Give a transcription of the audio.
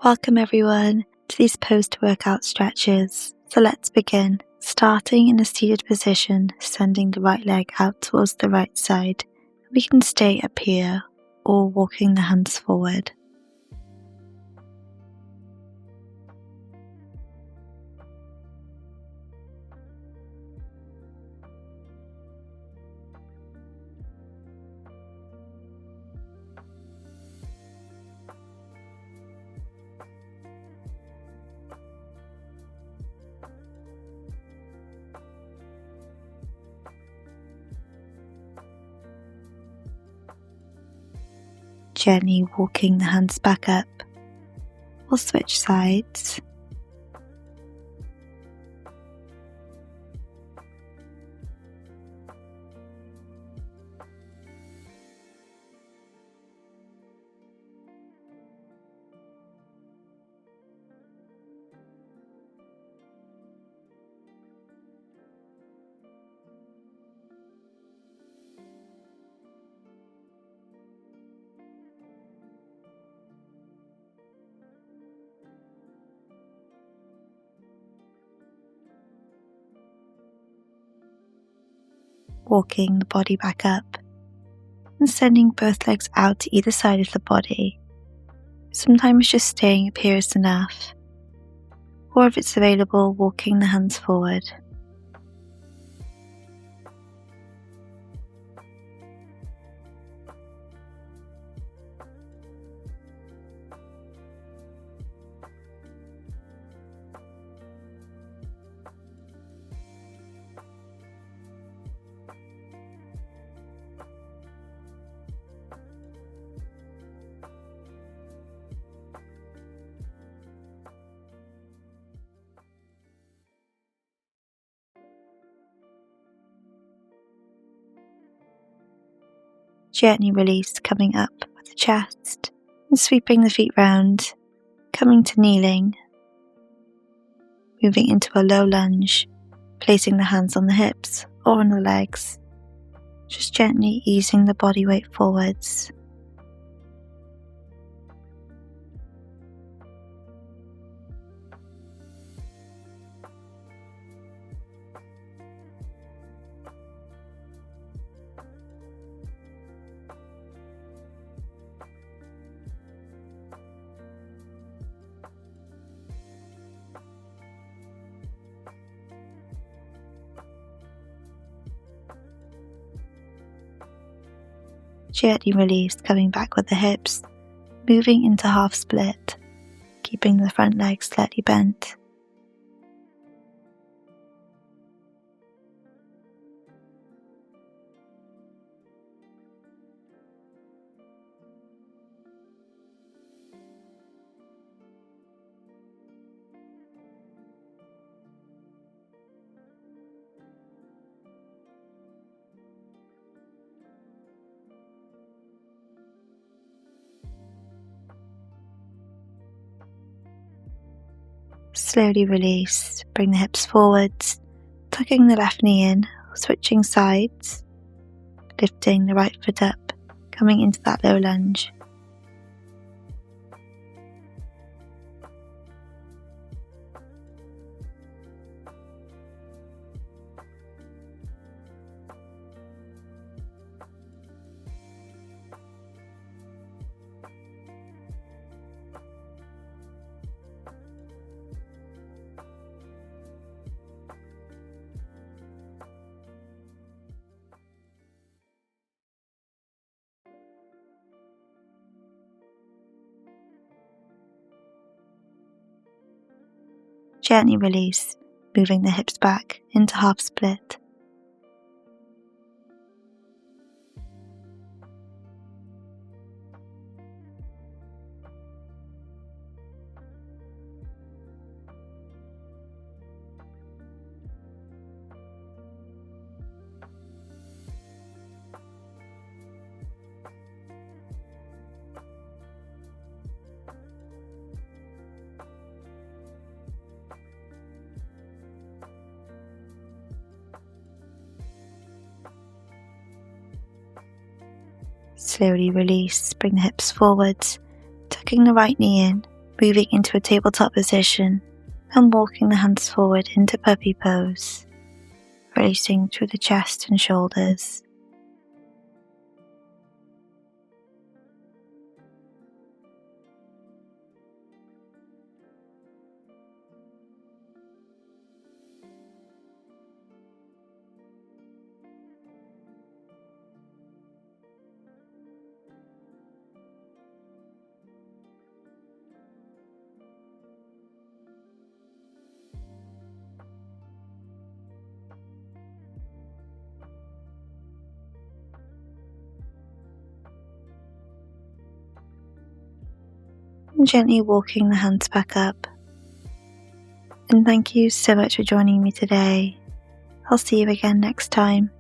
Welcome everyone to these post-workout stretches. So let's begin. Starting in a seated position, sending the right leg out towards the right side. We can stay up here or walking the hands forward. Gently walking the hands back up. We'll switch sides. Walking the body back up and sending both legs out to either side of the body. Sometimes just staying up here is enough, or if it's available, walking the hands forward. Gently release, coming up with the chest and sweeping the feet round, coming to kneeling, moving into a low lunge, placing the hands on the hips or on the legs, just gently easing the body weight forwards. Gently release, coming back with the hips, moving into half split, keeping the front leg slightly bent. Slowly release, bring the hips forwards, tucking the left knee in, switching sides, lifting the right foot up, coming into that low lunge. Gently release, moving the hips back into half split. Slowly release, bring the hips forwards, tucking the right knee in, moving into a tabletop position and walking the hands forward into puppy pose, releasing through the chest and shoulders. And gently walking the hands back up. And thank you so much for joining me today. I'll see you again next time.